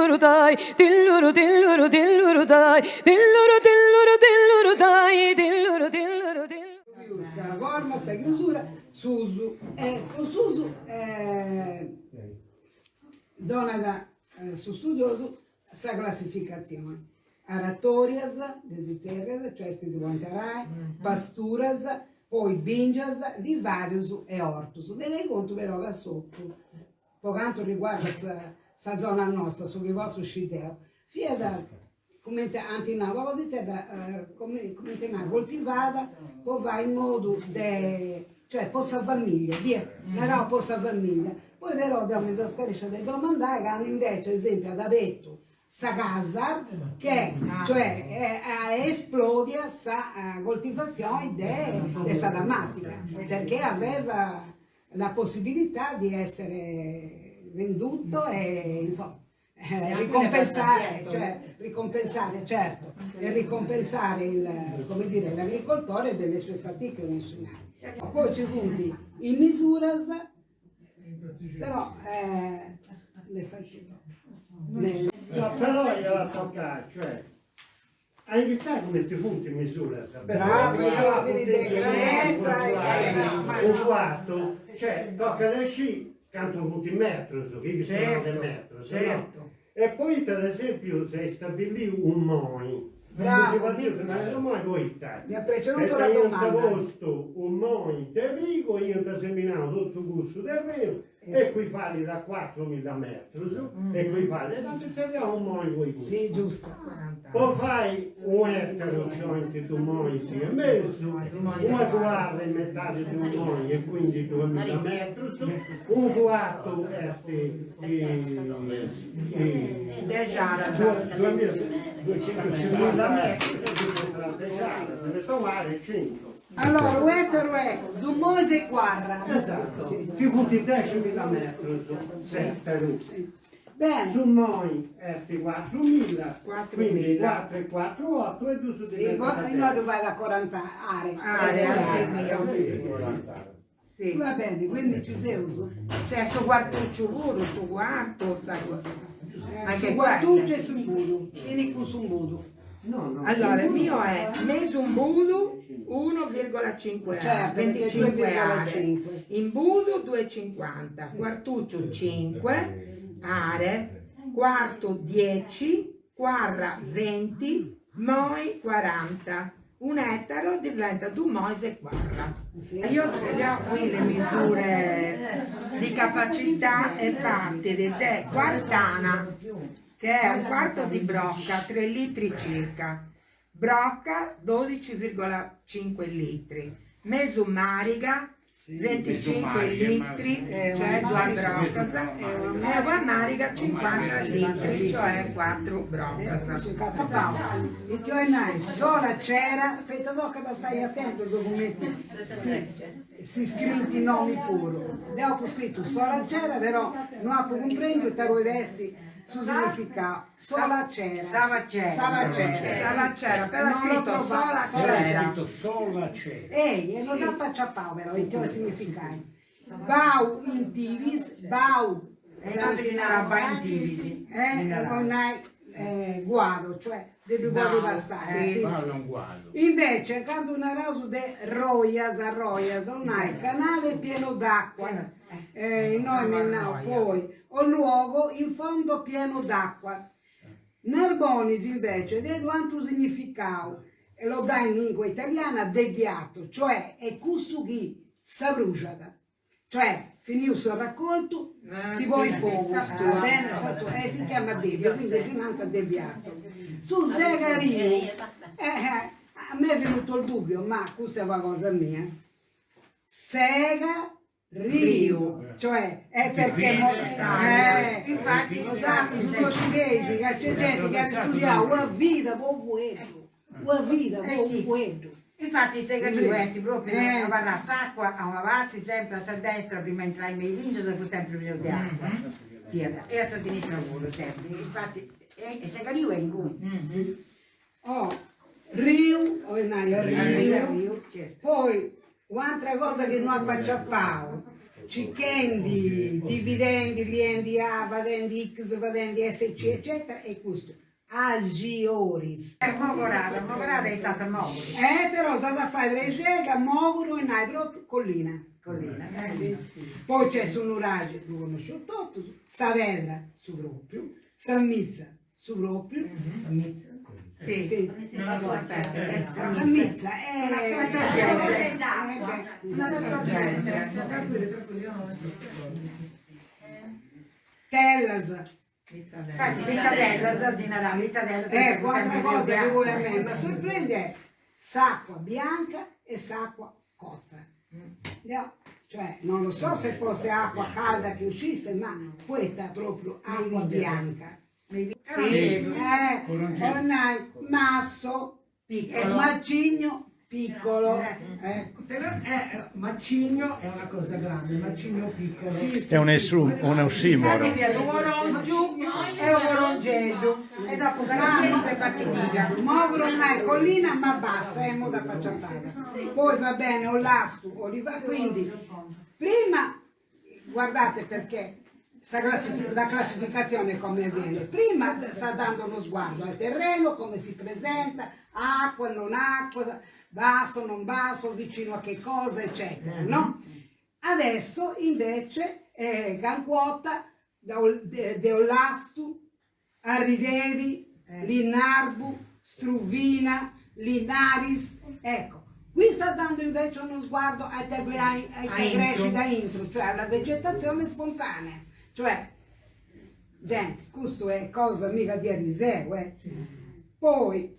tilluru dai, tilluru tilluru tilluru dai, tilluru tilluru tilluru dai, tilluru tilluru tilluru. La forma, sta chiusura, Susu. Con Susu dona su studioso sta classificazione. Aratorias, desiterras, cioè stesivanterai, pasturas, poi bingias, livarius e ortus. Deve conto però là sotto, per quanto riguarda questa zona nostra, sul vostro sciteo, fia da come antinavosi, come coltivata, poi va in modo cioè possa famiglia, via, una possa famiglia. Poi però dobbiamo scarisce di domandare che hanno invece, ad esempio, ad avetto sa casa che cioè esplode sa coltivazione della drammatica, perché aveva la possibilità di essere venduto e insomma ricompensare, certo, e ricompensare come dire, l'agricoltore delle sue fatiche nazionali. Poi ci punti in misura, però le fai No, però gliela tocca, cioè, hai visto come ti punti in misura? Bravo, un quarto, cioè, tocca da sci, canto un punto in metro, che sono del metro, certo. E poi, per esempio, se stabili un MOI, bravo, mi ha preceduto la domanda. Posto un MOI di brigo, io ti seminavo tutto il gusto del vino, e qui fai da 4.000 metri, e qui fai, e tanto serviamo un MOI con i gusti. Sì, giusto. Poi fai un ettaro, cioè anche tu MOI si è messo, una guarda in metà di un MOI e quindi 2.000 metri, un quarto è 250 metri, se ne trovare 100. Allora, un ettaro è 2 mesi e quarra. Esatto, ti butti 10.000 metri su 7. Bene. Su noi è 4.000, quindi 4 e 4, 8 e 2 su Sì, noi vai da 40 aree. Sì. Va bene, quindi ci sei uso. C'è sto quartuccio pure, sto quarto, Anche quartuccio e sumbudu. Vieni con sumbudu. No. Allora, il mio è mesumbudu 1,5 Certo, 25 aree, 2,5. imbudu 2,50, quartuccio 5 aree, quarto 10, quarra 20, moi 40. Un ettaro diventa 2 moise e quarra. Io ho qui le misure di capacità e fatte da quartana, che è un quarto di brocca, 3 litri circa, brocca 12,5 litri, mesumariga 25 litri, cioè 2 broccas, e guarnariga 50 litri, cioè 4 broccas. E ti ho sola c'era, aspetta che stai attento ai documenti, si scritti i nomi pure. Dopo scritto sola c'era, però non ha compreso te lo vesti sul significato. Sola c'era. Sava c'era, però è scritto sola c'era. Sola c'era. E non ha pacciapau però, che cosa significa? Bau in tivis, bau E l'altro in araba in divisi. e non hai guado, cioè devi guado bastare. Sì. Guardo. Invece, quando una raso de roias, non hai canale pieno d'acqua, noi menao poi, o luogo in fondo pieno d'acqua. Narbonis invece, de quanto significavo, e lo dà in lingua italiana, debbiato, cioè è custughi sabrugiata, cioè finito il raccolto, si vuole il fuoco, si chiama debbio, quindi è rimanta debbiato. Su Segario, a me è venuto il dubbio, ma questa è una cosa mia, Segario, cioè è perché infatti lo sanno i portoghesi, che c'è gente che ha studiato una vita, una vita. Infatti i segani proprio a la sacqua, a una parte sempre a destra prima di entrare nei vini, dopo sempre pieno di acqua. E a sinistra pure sempre. Infatti il segani è in cui. Rio, poi un'altra cosa che non ha pacciappao, Cicchendi, dividendi, liendi A, vadendi X, vadendi SC, eccetera, e questo. Agioris. Mogorada è stata Moguri. Però è stata fare regega, Moguro e Nai, proprio collina. Collina, Sì. Poi c'è su Nurage, lo conosco tutto, Saavedra, su proprio, Samizza, su proprio. Samizza? Sì. Sì. Non la so aperta. Samizza Tellas. Pizzadella, Sardina, Pizzadella. Qualche cosa che vuoi a me, ma sorprende è s'acqua bianca e s'acqua cotta. No, cioè, non lo so se fosse acqua calda che uscisse, ma questa è proprio acqua bianca. Con masso, macigno piccolo. Però macigno è una cosa grande, macigno piccolo. Sì, sì, È un ossimoro. Un orongiu e un orongello. E dopo carangello per partita. Mogro non è collina ma bassa, è moda pacciatata. Poi va bene, Olastu, Oliva, quindi prima, guardate perché la classificazione come avviene. Prima sta dando uno sguardo al terreno, come si presenta, acqua, non acqua, basso, non basso, vicino a che cosa, eccetera, no? Adesso invece Canquota, De Olastu, Arrighevi, Linarbu, Struvina, Linaris, ecco. Qui sta dando invece uno sguardo ai tegreci da intro, cioè alla vegetazione spontanea. Cioè, gente, questo è cosa mica di Ariseo, Poi,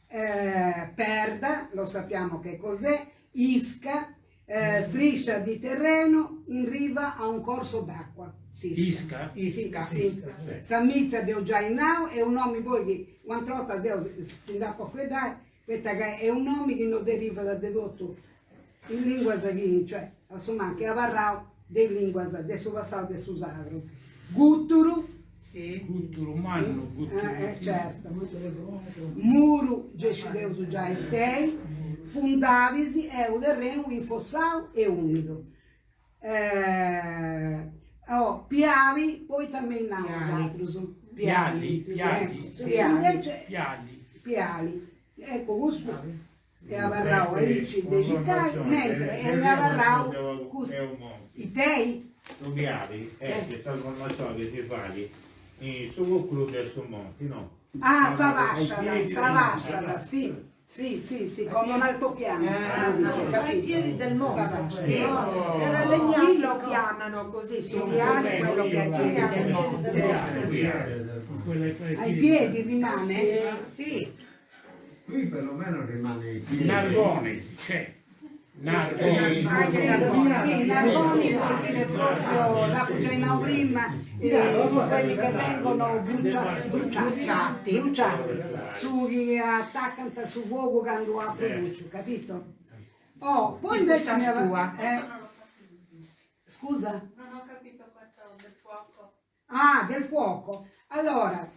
Perda, lo sappiamo che cos'è, Isca, striscia di terreno in riva a un corso d'acqua. Isca? Sì. Samizia abbiamo già in nao, è un nome poi che, quando trota Dio si dà a fredare, questa è un nome che non deriva da dedotto in lingua zaghi, cioè, insomma, che avarrao de lingua de su passao de su sagro. Gutturu, Gutturu, manno, certo. Muru, gescideus già in tei, fundavisi, euderreu, infossau e umido. Piavi, poi também não, Piali. Invece, piali. Ecco, questo è avarrao aici dei cicai, mentre è avarrao i tei. Tu piavi, che tolgono ciò che ti fai, su crudo e su monti, no? Savasciala, sì, come un altopiano. Ai piedi del monte. Era Legnani lo chiamano così, studiare quello che è ai piedi del monte. Ai piedi rimane? Sì. Qui perlomeno rimane i piedi. Narbone, c'è. Narbone. Sì, Narboni vuol dire proprio la cucina prima, quelli che vengono bruciati, su chi attaccano su fuoco quando ha produce, capito? Poi invece mi aveva... Scusa? Non ho capito questo del fuoco. Del fuoco. Allora,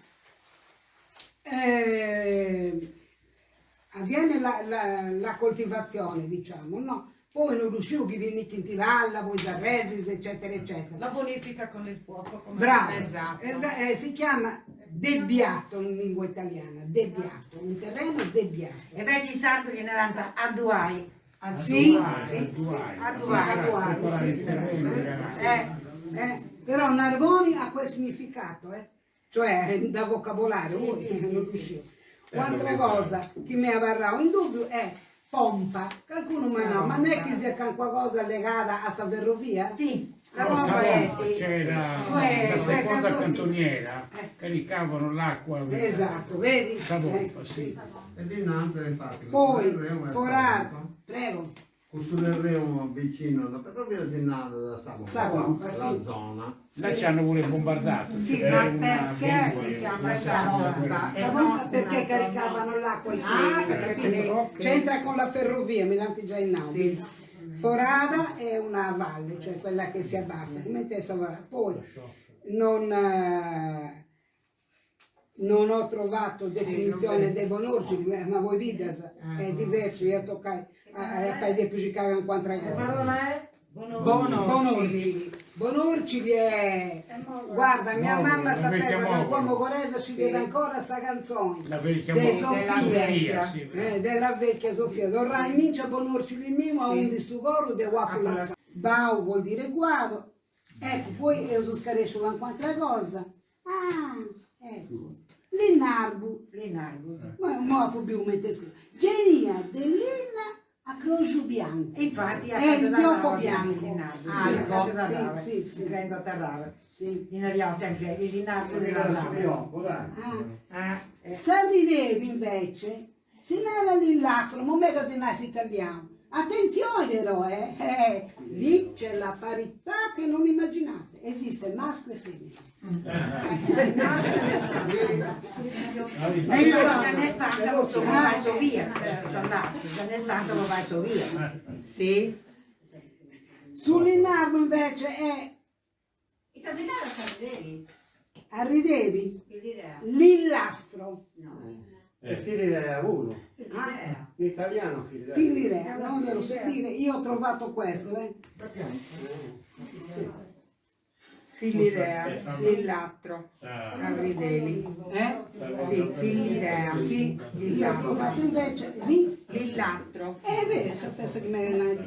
avviene la coltivazione, diciamo, no? Poi non riusciuti, vieni in Tivalla, voi Zarresis, eccetera, eccetera. La bonifica con il fuoco. Come Bravo, esatto. Si chiama debbiato in lingua italiana, debbiato, un terreno debbiato. E invece in sardo viene data adduai. Però Narboni ha quel significato, cioè da vocabolario, non riuscivo. Un'altra cosa che mi avverrà in dubbio è pompa. Qualcuno ma non è che sia qualcosa legata a sta ferrovia? Sì. C'era la seconda cantoniera, caricavano l'acqua. Esatto, vedi? Sì. E di un'altra infatti. Poi, forato, prego. Questo del Remo vicino, però vi assinando da Savona, la zona. Là ci hanno pure bombardato. Sì, ma perché si chiama Savona? Perché caricavano l'acqua in piedi, c'entra con la ferrovia, mi danti già in naudi. Forada è una valle, cioè quella che si abbassa, come te Savona. Poi non ho trovato definizione dei bonorci, ma voi vedi, è diverso, io toccai a di applicare in quanto parola è? Bonorcili. Bonorcili è... Guarda, mia mamma sapeva che l'uomo Coresa ci vede ancora questa canzone. La vecchia De Sofia, Sofia, della vecchia Sofia. Dovrai mincia Bonorcili mimo a un di su coro de Wapula. Bau vuol dire guado. Ecco, poi io so scarescio anche un'altra cosa. Ah, ecco. L'inarbu. Ma mo più mettessi. Genia dell'Ina a croce bianco. Infatti è il biocco bianco. Si prende a terrare. Ne abbiamo sempre il rinardo della lava. Se ridevi invece, si nava l'illastro, non è che si nasce italiano. Attenzione però, lì c'è la parità che non immaginate, esiste maschio e femmina. E io già ne stato, lo vai via, già ne stato lo vai via. Sì. Sull'inarmo invece è... I cardinali arridevi? Arridevi? Filidea? L'illastro. No. Filidea uno. Filidea. In italiano filidea. Filidea, non glielo so dire, io ho trovato questo, Filidea, Sillattro, Arrideli. Sì, Filidea, sì, Io ho trovato invece lì. Lillattro. Vedi, questa stessa che mi è